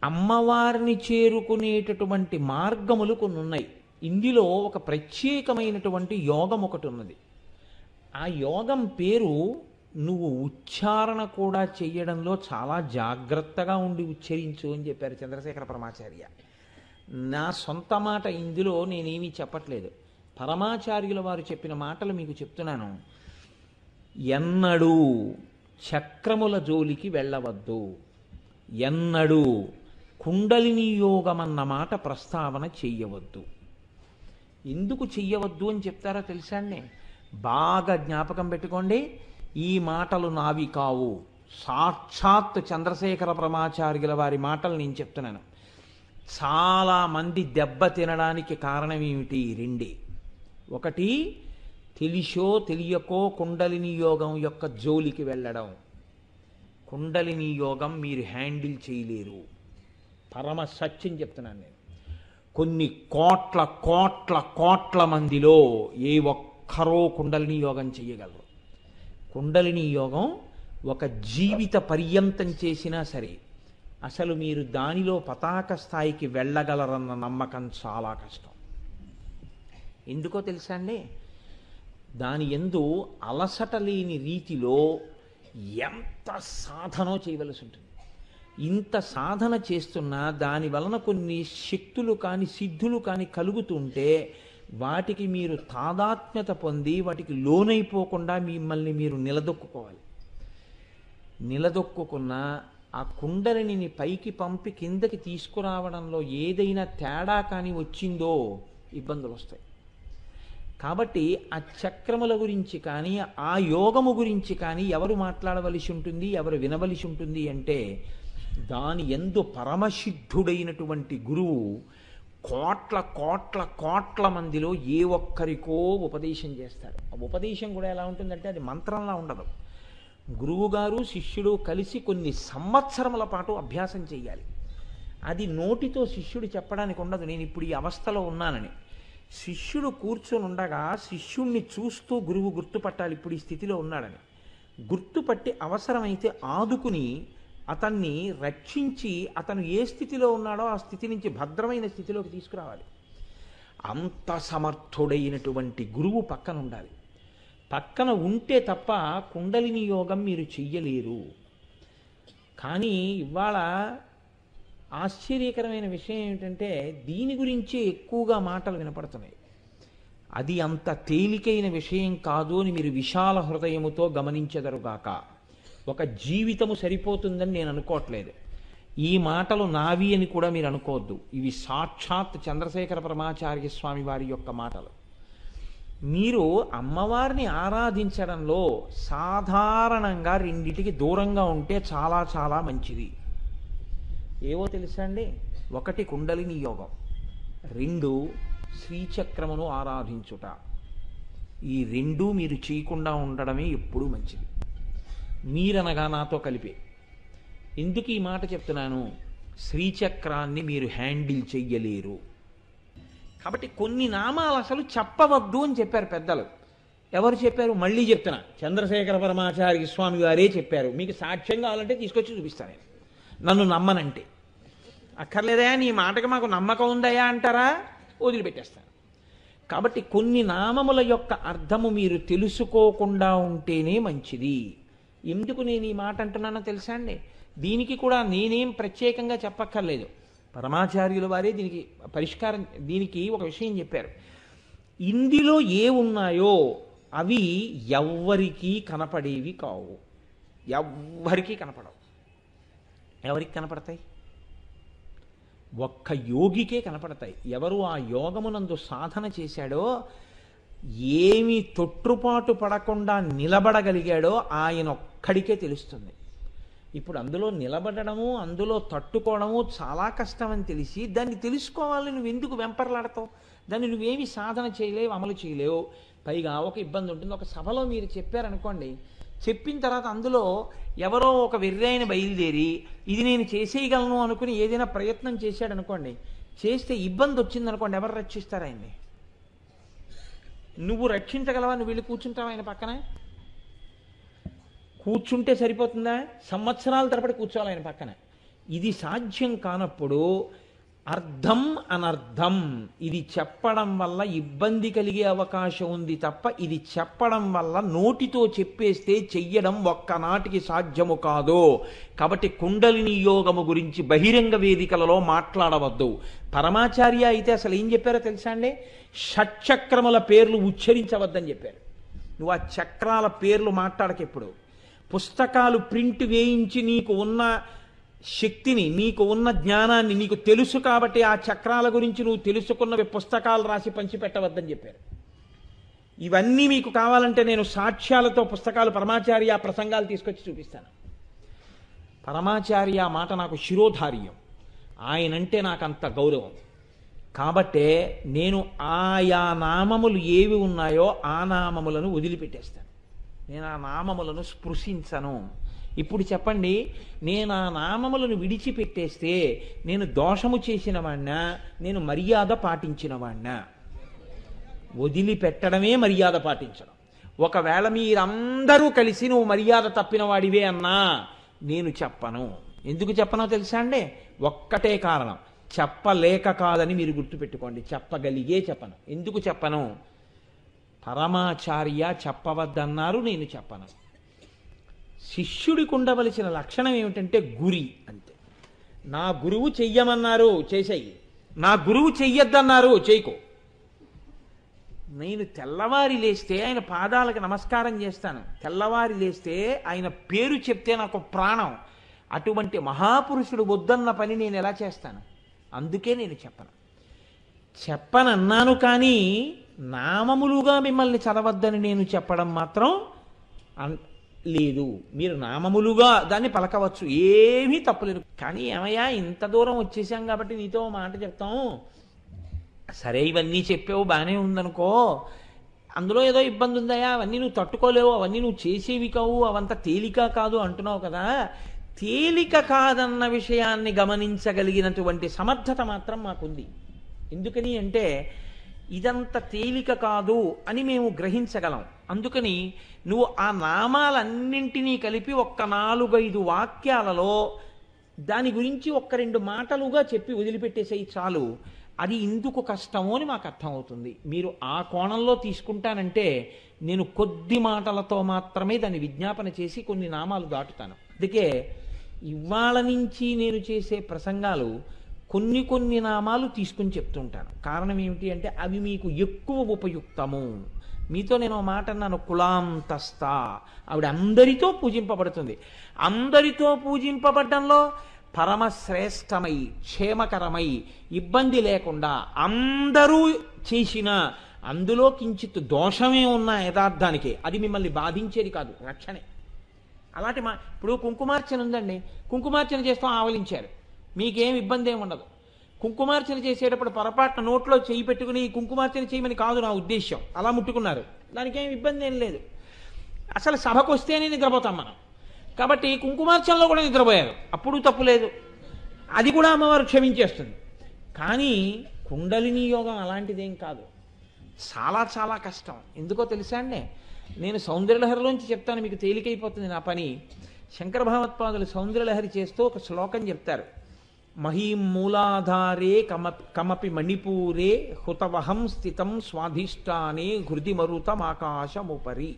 అమ్మవారిని చేరుకునేటటువంటి మార్గములు కొన్ని ఉన్నాయి. ఇందులో ఒక ప్రత్యేకమైనటువంటి యోగం ఒకటి ఉన్నది. ఆ యోగం పేరు నువ్వు ఉచ్చారణ కూడా చెయ్యడంలో చాలా జాగ్రత్తగా ఉండి ఉచ్చరించు అని చెప్పారు చంద్రశేఖర పరమాచార్య. నా సొంత మాట ఇందులో నేనేమీ చెప్పట్లేదు. పరమాచార్యుల వారు చెప్పిన మాటలు మీకు చెప్తున్నాను. ఎన్నడూ చక్రముల జోలికి వెళ్ళవద్దు, ఎన్నడూ కుండలిని యోగమన్న మాట ప్రస్తావన చెయ్యవద్దు. ఎందుకు చెయ్యవద్దు అని చెప్తారో తెలుసా అండి? బాగా జ్ఞాపకం పెట్టుకోండి. ఈ మాటలు నావి కావు, సాక్షాత్ చంద్రశేఖర పరమాచార్యుల వారి మాటలు నేను చెప్తున్నాను. చాలామంది దెబ్బ తినడానికి కారణం ఏమిటి? రెండే. ఒకటి, తెలిసో తెలియకో కుండలిని యోగం యొక్క జోలికి వెళ్ళడం. కుండలిని యోగం మీరు హ్యాండిల్ చేయలేరు. పరమ సత్యం చెప్తున్నాను నేను. కొన్ని కోట్ల కోట్ల కోట్ల మందిలో ఏ ఒక్కరో కుండలిని యోగం చేయగలరు. కుండలిని యోగం ఒక జీవిత పర్యంతం చేసినా సరే అసలు మీరు దానిలో పతాక స్థాయికి వెళ్ళగలరన్న నమ్మకం చాలా కష్టం. ఎందుకో తెలుసా అండి? దాని యందు అలసట లేని రీతిలో ఎంత సాధనో చేయవలసి ఉంటుంది. ఇంత సాధన చేస్తున్నా దాని వలన కొన్ని శక్తులు కానీ సిద్ధులు కానీ కలుగుతుంటే వాటికి మీరు తాదాత్మ్యత పొంది వాటికి లోనైపోకుండా మిమ్మల్ని మీరు నిలదొక్కుకోవాలి. నిలదొక్కున్న ఆ కుండలిని పైకి పంపి కిందకి తీసుకురావడంలో ఏదైనా తేడా కానీ వచ్చిందో ఇబ్బందులు వస్తాయి. కాబట్టి ఆ చక్రముల గురించి కానీ ఆ యోగము గురించి కానీ ఎవరు మాట్లాడవలసి ఉంటుంది, ఎవరు వినవలసి ఉంటుంది అంటే దాని యందు పరమసిద్ధుడైనటువంటి గురువు కోట్ల కోట్ల కోట్ల మందిలో ఏ ఒక్కరికో ఉపదేశం చేస్తారు. ఆ ఉపదేశం కూడా ఎలా ఉంటుందంటే అది మంత్రంలా ఉండదు. గురువుగారు శిష్యుడు కలిసి కొన్ని సంవత్సరముల పాటు అభ్యాసం చేయాలి. అది నోటితో శిష్యుడు చెప్పడానికి ఉండదు, నేను ఇప్పుడు ఈ అవస్థలో ఉన్నానని. శిష్యుడు కూర్చొని ఉండగా శిష్యుణ్ణి చూస్తూ గురువు గుర్తుపట్టాలి ఇప్పుడు ఈ స్థితిలో ఉన్నాడని. గుర్తుపట్టి అవసరమైతే ఆదుకుని అతన్ని రక్షించి అతను ఏ స్థితిలో ఉన్నాడో ఆ స్థితి నుంచి భద్రమైన స్థితిలోకి తీసుకురావాలి. అంత సమర్థుడైనటువంటి గురువు పక్కన ఉండాలి. పక్కన ఉంటే తప్ప కుండలిని యోగం మీరు చెయ్యలేరు. కానీ ఇవాళ ఆశ్చర్యకరమైన విషయం ఏమిటంటే దీని గురించే ఎక్కువగా మాటలు వినపడుతున్నాయి. అది అంత తేలికైన విషయం కాదు అని మీరు విశాల హృదయముతో గమనించెదరుగాక. ఒక జీవితము సరిపోతుందని నేను అనుకోవట్లేదు. ఈ మాటలు నావి అని కూడా మీరు అనుకోవద్దు. ఇవి సాక్షాత్ చంద్రశేఖర పరమాచార్య స్వామి వారి యొక్క మాటలు. మీరు అమ్మవారిని ఆరాధించడంలో సాధారణంగా రెండిటికి దూరంగా ఉంటే చాలా చాలా మంచిది. ఏవో తెలుసా అండి? ఒకటి కుండలిని యోగం, రెండు శ్రీచక్రమును ఆరాధించుట. ఈ రెండూ మీరు చేయకుండా ఉండడమే ఎప్పుడూ మంచిది. మీరనగా నాతో కలిపే. ఎందుకు ఈ మాట చెప్తున్నాను? శ్రీచక్రాన్ని మీరు హ్యాండిల్ చెయ్యలేరు. కాబట్టి కొన్ని నామాలు అసలు చెప్పవద్దు అని చెప్పారు పెద్దలు. ఎవరు చెప్పారు? మళ్ళీ చెప్తున్నా, చంద్రశేఖర పరమాచార్య స్వామి వారే చెప్పారు. మీకు సాక్ష్యం కావాలంటే తీసుకొచ్చి చూపిస్తాను నేను. నన్ను నమ్మనంటే అక్కర్లేదయా, నీ మాటకి మాకు నమ్మకం ఉందయా అంటారా, వదిలిపెట్టేస్తాను. కాబట్టి కొన్ని నామముల యొక్క అర్థము మీరు తెలుసుకోకుండా ఉంటేనే మంచిది. ఎందుకు నేను ఈ మాట అంటున్నానో తెలుసా అండి? దీనికి కూడా నేనేం ప్రత్యేకంగా చెప్పక్కర్లేదు. పరమాచార్యుల వారే దీనికి పరిష్కారం, దీనికి ఒక విషయం చెప్పారు. ఇందులో ఏ ఉన్నాయో అవి ఎవ్వరికీ కనపడేవి కావు. ఎవ్వరికీ కనపడవు. ఎవరికి కనపడతాయి? ఒక్క యోగికే కనపడతాయి. ఎవరు ఆ యోగమునందు సాధన చేశాడో, ఏమీ తొట్టుపాటు పడకుండా నిలబడగలిగాడో ఆయన ఒక్కడికే తెలుస్తుంది. ఇప్పుడు అందులో నిలబడము, అందులో తట్టుకోవడము చాలా కష్టమని తెలిసి దాన్ని తెలుసుకోవాలని నువ్వు ఎందుకు వెంపర్లాడతావు? దాన్ని నువ్వేమి సాధన చేయలేవు, అమలు చేయలేవు. పైగా ఒక ఇబ్బంది ఉంటుంది. ఒక సభలో మీరు చెప్పారనుకోండి, చెప్పిన తర్వాత అందులో ఎవరో ఒక వెర్రైన బయలుదేరి ఇది నేను చేసేయగలను అనుకుని ఏదైనా ప్రయత్నం చేశాడనుకోండి, చేస్తే ఇబ్బంది వచ్చిందనుకోండి, ఎవరు రక్షిస్తారు ఆయన్ని? నువ్వు రక్షించగలవా? నువ్వు వెళ్ళి కూర్చుంటావా ఆయన పక్కన? కూర్చుంటే సరిపోతుందా? సంవత్సరాల తరబడి కూర్చోవాలి ఆయన పక్కన. ఇది సాధ్యం కానప్పుడు అర్థం అనర్థం ఇది చెప్పడం వల్ల ఇబ్బంది కలిగే అవకాశం ఉంది తప్ప ఇది చెప్పడం వల్ల నోటితో చెప్పేస్తే చెయ్యడం ఒక్కనాటికి సాధ్యము కాదు. కాబట్టి కుండలిని యోగము గురించి బహిరంగ వేదికలలో మాట్లాడవద్దు. పరమాచార్య అయితే అసలు ఏం చెప్పారో తెలుసా అండి? షట్చక్రముల పేర్లు ఉచ్చరించవద్దని చెప్పారు. నువ్వు ఆ చక్రాల పేర్లు మాట్లాడకెప్పుడు. పుస్తకాలు ప్రింట్ వేయించి నీకు ఉన్న శక్తిని, నీకు ఉన్న జ్ఞానాన్ని, నీకు తెలుసు కాబట్టి ఆ చక్రాల గురించి నువ్వు తెలుసుకున్నవి పుస్తకాలు రాసి పంచిపెట్టవద్దని చెప్పారు. ఇవన్నీ మీకు కావాలంటే నేను సాక్ష్యాలతో పుస్తకాలు పరమాచార్య ప్రసంగాలు తీసుకొచ్చి చూపిస్తాను. పరమాచార్య మాట నాకు శిరోధార్యం, ఆయనంటే నాకు అంత గౌరవం. కాబట్టే నేను ఆయా నామములు ఏవి ఉన్నాయో ఆ నామములను వదిలిపెట్టేస్తాను. నేను ఆ నామములను స్పృశించను. ఇప్పుడు చెప్పండి, నేను ఆ నామములను విడిచిపెట్టేస్తే నేను దోషము చేసిన వాణ్ణా, నేను మర్యాద పాటించిన వాణ్ణా? వదిలిపెట్టడమే మర్యాద పాటించడం. ఒకవేళ మీరందరూ కలిసి నువ్వు మర్యాద తప్పిన వాడివే అన్నా నేను చెప్పను. ఎందుకు చెప్పనో తెలుసా అండి? ఒక్కటే కారణం, చెప్పలేక కాదని మీరు గుర్తుపెట్టుకోండి. చెప్పగలిగే చెప్పను. ఎందుకు చెప్పను? పరమాచార్య చెప్పవద్దన్నారు, నేను చెప్పను. శిష్యుడికి ఉండవలసిన లక్షణం ఏమిటంటే గురి అంతే. నా గురువు చెయ్యమన్నారు చేసేయి, నా గురువు చెయ్యొద్దన్నారు చేయకు. నేను తెల్లవారి లేస్తే ఆయన పాదాలకు నమస్కారం చేస్తాను. తెల్లవారి లేస్తే ఆయన పేరు చెప్తే నాకు ప్రాణం. అటువంటి మహాపురుషుడు వద్దన్న పని నేను ఎలా చేస్తాను? అందుకే నేను చెప్పనన్నాను. కానీ నామములుగా మిమ్మల్ని చదవద్దని నేను చెప్పడం మాత్రం లేదు. మీరు నామములుగా దాన్ని పలకవచ్చు, ఏమీ తప్పులేదు. కానీ ఏమయ్యా ఇంత దూరం వచ్చేసాం కాబట్టి నీతో మాట చెప్తాం. సరే ఇవన్నీ చెప్పావు బాగానే ఉందనుకో, అందులో ఏదో ఇబ్బంది ఉందయా, అవన్నీ నువ్వు తట్టుకోలేవు, అవన్నీ నువ్వు చేసేవి కావు, అవంతా తేలిక కాదు అంటున్నావు కదా. తేలిక కాదన్న విషయాన్ని గమనించగలిగినటువంటి సమర్థత మాత్రం మాకుంది. ఎందుకని అంటే ఇదంత తేలిక కాదు అని మేము గ్రహించగలం. అందుకని నువ్వు ఆ నామాలన్నింటినీ కలిపి ఒక్క 4-5 వాక్యాలలో దాని గురించి 1-2 మాటలుగా చెప్పి వదిలిపెట్టేసేయి చాలు. అది ఎందుకు కష్టమో అని మాకు అర్థమవుతుంది. మీరు ఆ కోణంలో తీసుకుంటానంటే నేను కొద్ది మాటలతో మాత్రమే దాన్ని విజ్ఞాపన చేసి కొన్ని నామాలు దాటుతాను. అందుకే ఇవాళ నుంచి నేను చేసే ప్రసంగాలు కొన్ని నామాలు తీసుకుని చెప్తుంటాను. కారణం ఏమిటి అంటే అవి మీకు ఎక్కువ ఉపయుక్తము. మీతో నేను ఒక మాట అన్నాను, కులాంతస్థ, ఆవిడ అందరితో పూజింపబడుతుంది. అందరితో పూజింపబడ్డంలో పరమశ్రేష్టమై క్షేమకరమై ఇబ్బంది లేకుండా అందరూ చేసిన అందులో కించిత్ దోషమే ఉన్న యథార్థానికి అది మిమ్మల్ని బాధించేది కాదు, రక్షణే. అలాంటి ఇప్పుడు కుంకుమార్చన ఉందండి, కుంకుమార్చన చేస్తాం, ఆవలించారు, మీకేం ఇబ్బంది ఏమి ఉండదు. కుంకుమార్చన చేసేటప్పుడు పొరపాటున నోట్లో చేయి పెట్టుకుని కుంకుమార్చన చేయమని కాదు నా ఉద్దేశ్యం, అలా ముట్టుకున్నారు, దానికేం ఇబ్బంది ఏం లేదు. అసలు సభకు వస్తేనే నిద్రపోతాం మనం, కాబట్టి కుంకుమార్చనలో కూడా నిద్రపోయారు, అప్పుడు తప్పు లేదు, అది కూడా అమ్మవారు క్షమించేస్తుంది. కానీ కుండలిని యోగం అలాంటిదేం కాదు, చాలా చాలా కష్టం. ఎందుకో తెలుసా అండి? నేను సౌందర్యలహరిలోంచి చెప్తాను, మీకు తేలికైపోతుంది నా పని. శంకర భగవత్పాదులు సౌందర్యలహరి చేస్తూ ఒక శ్లోకం చెప్తారు. మహీం మూలాధారే కమపి మణిపూరే హుతవహం స్థితం స్వాధిష్టానే హృది మరుతమాకాశముపరి.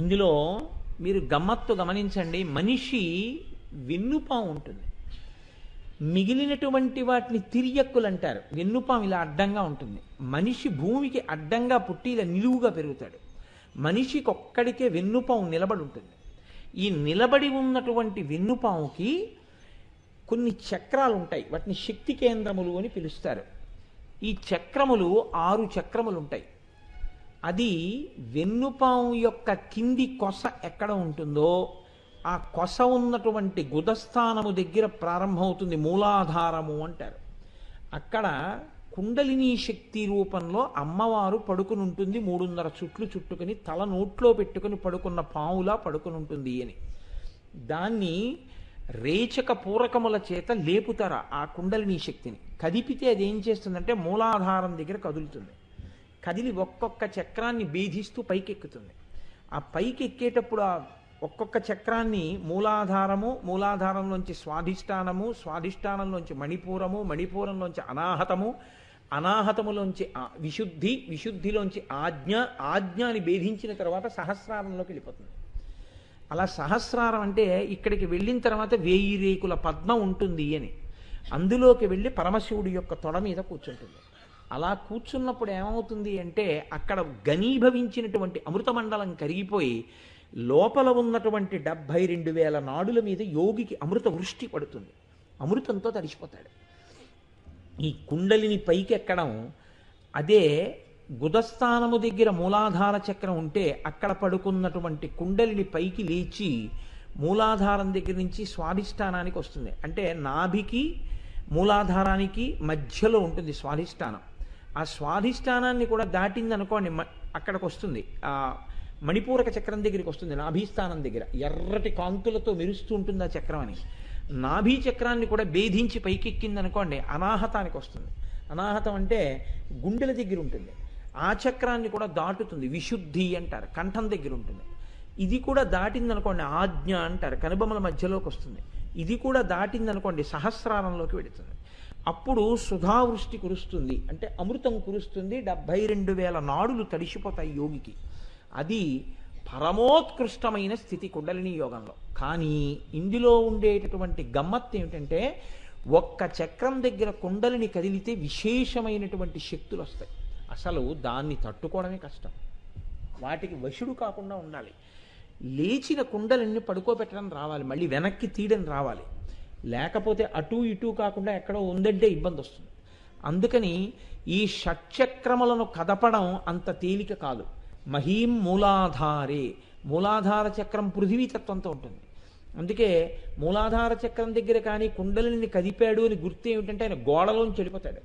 ఇందులో మీరు గమ్మత్తు గమనించండి. మనిషి వెన్నుపాం ఉంటుంది, మిగిలినటువంటి వాటిని తిరియక్కులు అంటారు. వెన్నుపాం ఇలా అడ్డంగా ఉంటుంది. మనిషి భూమికి అడ్డంగా పుట్టి ఇలా నిలువుగా పెరుగుతాడు. మనిషికి ఒక్కడికే వెన్నుపాం నిలబడి ఉంటుంది. ఈ నిలబడి ఉన్నటువంటి వెన్నుపాముకి కొన్ని చక్రాలు ఉంటాయి, వాటిని శక్తి కేంద్రములు అని పిలుస్తారు. ఈ చక్రములు 6 చక్రములు ఉంటాయి. అది వెన్నుపాము యొక్క కింది కొస ఎక్కడ ఉంటుందో ఆ కొస ఉన్నటువంటి గుదస్థానము దగ్గర ప్రారంభమవుతుంది, మూలాధారము అంటారు. అక్కడ కుండలిని శక్తి రూపంలో అమ్మవారు పడుకుని ఉంటుంది. 3.5 చుట్లు చుట్టుకుని తల నోట్లో పెట్టుకుని పడుకున్న పావులా పడుకుని ఉంటుంది అని. దాన్ని రేచక పూరకముల చేత లేపుతారా ఆ కుండలిని శక్తిని. కదిపితే అది ఏం చేస్తుందంటే మూలాధారం దగ్గర కదులుతుంది. కదిలి ఒక్కొక్క చక్రాన్ని భేదిస్తూ పైకెక్కుతుంది. ఆ పైకి ఎక్కేటప్పుడు ఆ ఒక్కొక్క చక్రాన్ని మూలాధారము, మూలాధారంలోంచి స్వాధిష్టానము, స్వాధిష్టానంలోంచి మణిపూరము, మణిపూరంలోంచి అనాహతము, అనాహతములోంచి విశుద్ధి, విశుద్ధిలోంచి ఆజ్ఞ, ఆజ్ఞని భేదించిన తర్వాత సహస్రారంలోకి వెళ్ళిపోతుంది. అలా సహస్రారం అంటే ఇక్కడికి వెళ్ళిన తర్వాత 1000 రేకుల పద్మం ఉంటుంది అని, అందులోకి వెళ్ళి పరమశివుడి యొక్క తొడ మీద కూర్చుంటుంది. అలా కూర్చున్నప్పుడు ఏమవుతుంది అంటే అక్కడ ఘనీభవించినటువంటి అమృతమండలం కరిగిపోయి లోపల ఉన్నటువంటి 72,000 నాడుల మీద యోగికి అమృత వృష్టి పడుతుంది. అమృతంతో తడిసిపోతాడు. ఈ కుండలిని పైకి ఎక్కడం, అదే గుదస్థానము దగ్గర మూలాధార చక్రం ఉంటే అక్కడ పడుకున్నటువంటి కుండలిని పైకి లేచి మూలాధారం దగ్గర నుంచి స్వాధిష్టానానికి వస్తుంది. అంటే నాభికి మూలాధారానికి మధ్యలో ఉంటుంది స్వాధిష్టానం. ఆ స్వాధిష్టానాన్ని కూడా దాటింది అనుకోండి, అక్కడికి వస్తుంది, ఆ మణిపూరక చక్రం దగ్గరికి వస్తుంది. నాభీస్థానం దగ్గర ఎర్రటి కాంతులతో మెరుస్తూ ఉంటుంది ఆ చక్రం అని. నాభీ చక్రాన్ని కూడా భేదించి పైకెక్కింది అనుకోండి, అనాహతానికి వస్తుంది. అనాహతం అంటే గుండెల దగ్గర ఉంటుంది. ఆ చక్రాన్ని కూడా దాటుతుంది, విశుద్ధి అంటారు, కంఠం దగ్గర ఉంటుంది. ఇది కూడా దాటింది అనుకోండి, ఆజ్ఞ అంటారు, కనుబొమ్మల మధ్యలోకి వస్తుంది. ఇది కూడా దాటింది అనుకోండి, సహస్రారంలోకి వెళుతుంది. అప్పుడు సుధావృష్టి కురుస్తుంది, అంటే అమృతం కురుస్తుంది. 72,000 నాడులు తడిసిపోతాయి యోగికి. అది పరమోత్కృష్టమైన స్థితి కుండలిని యోగంలో. కానీ ఇందులో ఉండేటటువంటి గమ్మత్తు ఏమిటంటే ఒక్క చక్రం దగ్గర కుండలిని కదిలితే విశేషమైనటువంటి శక్తులు వస్తాయి. అసలు దాన్ని తట్టుకోవడమే కష్టం. వాటికి వశుడు కాకుండా ఉండాలి. లేచిన కుండలిని పడుకోబెట్టడం రావాలి, మళ్ళీ వెనక్కి తీయడం రావాలి. లేకపోతే అటు ఇటు కాకుండా ఎక్కడో ఉందంటే ఇబ్బంది వస్తుంది. అందుకని ఈ షట్చక్రములను కదపడం అంత తేలిక కాదు. మహీం మూలాధారే, మూలాధార చక్రం పృథివీతత్వంతో ఉంటుంది. అందుకే మూలాధార చక్రం దగ్గర కానీ కుండలిని కదిపాడు అని గుర్తు ఏమిటంటే ఆయన గోడలోంచి వెళ్ళిపోతాడు.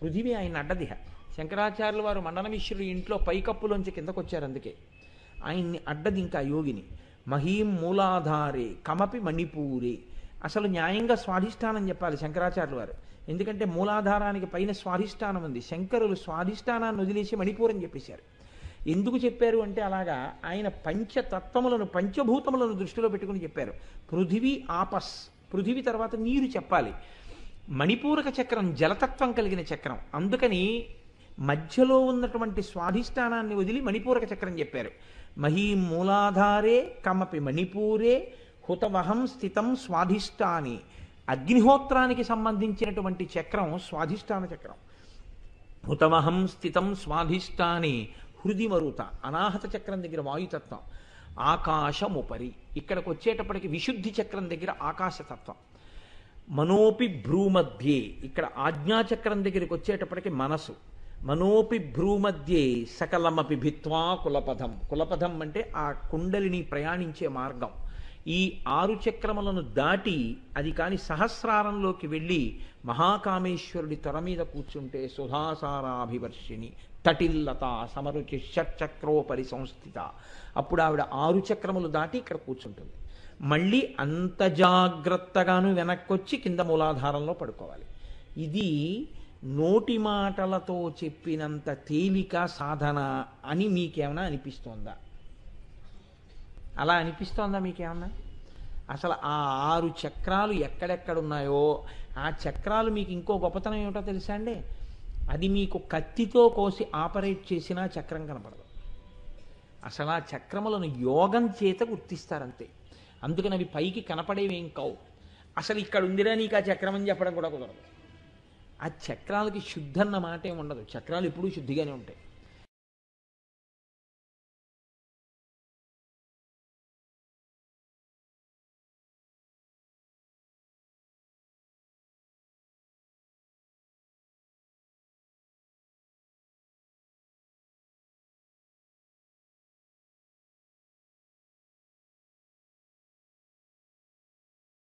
పృథివీ ఆయన అడ్డదిహ. శంకరాచార్యుల వారు మండనమిశ్రుడు ఇంట్లో పైకప్పులోంచి కిందకు వచ్చారు. అందుకే ఆయన్ని అడ్డది ఇంకా యోగిని. మహీం మూలాధారే కమపి మణిపూరే. అసలు న్యాయంగా స్వాధిష్టానం చెప్పాలి శంకరాచార్యుల వారు. ఎందుకంటే మూలాధారానికి పైన స్వాధిష్టానం ఉంది. శంకరులు స్వాధిష్టానాన్ని వదిలేసి మణిపూరం చెప్పేశారు. ఎందుకు చెప్పారు అంటే అలాగా ఆయన పంచతత్వములను, పంచభూతములను దృష్టిలో పెట్టుకుని చెప్పారు. పృథివీ ఆపస్, పృథివీ తర్వాత నీరు చెప్పాలి. మణిపూరక చక్రం జలతత్వం కలిగిన చక్రం. అందుకని మధ్యలో ఉన్నటువంటి స్వాధిష్టానాన్ని వదిలి మణిపూరక చక్రం చెప్పారు. మహీం మూలాధారే కమపి మణిపూరే హుతవహం స్థితం స్వాధిష్టాని. అగ్నిహోత్రానికి సంబంధించినటువంటి చక్రం స్వాధిష్టాన చక్రం. హుతవహం స్థితం స్వాధిష్టాని హృది మరుత. అనాహత చక్రం దగ్గర వాయుతత్వం. ఆకాశముపరి, ఇక్కడికి వచ్చేటప్పటికి విశుద్ధి చక్రం దగ్గర ఆకాశతత్వం. మనోపి భ్రూమధ్యే, ఇక్కడ ఆజ్ఞాచక్రం దగ్గరికి వచ్చేటప్పటికి మనసు. మనోపి భ్రూమధ్యే సకలమపి భిత్వా కులపథం. కులపథం అంటే ఆ కుండలిని ప్రయాణించే మార్గం. ఈ 6 చక్రములను దాటి అది కాని సహస్రారంలోకి వెళ్ళి మహాకామేశ్వరుడి త్వర మీద కూర్చుంటే సుధాసారాభివర్షిణి తటిల్లత సమరుచి షట్చక్రోపరి సంస్థిత. అప్పుడు ఆవిడ 6 చక్రములు దాటి ఇక్కడ కూర్చుంటుంది. మళ్ళీ అంత జాగ్రత్తగాను వెనక్కొచ్చి కింద మూలాధారంలో పడుకోవాలి. ఇది నోటి మాటలతో చెప్పినంత తేలిక సాధన అని మీకేమైనా అనిపిస్తోందా? అలా అనిపిస్తోందా మీకేమన్నా? అసలు ఆ 6 చక్రాలు ఎక్కడెక్కడున్నాయో ఆ చక్రాలు మీకు ఇంకో గొప్పతనం ఏమిటో తెలుసా అండి? అది మీకు కత్తితో కోసి ఆపరేట్ చేసినా చక్రం కనపడదు. అసలు ఆ చక్రములను యోగం చేత గుర్తిస్తారంతే. అందుకని అవి పైకి కనపడేవేం కావు. అసలు ఇక్కడ ఉందిరా నీకు ఆ చక్రం అని చెప్పడం కూడా కుదరదు. ఆ చక్రాలకి శుద్ధి అన్న మాట ఏమి ఉండదు. చక్రాలు ఎప్పుడూ శుద్ధిగానే ఉంటాయి.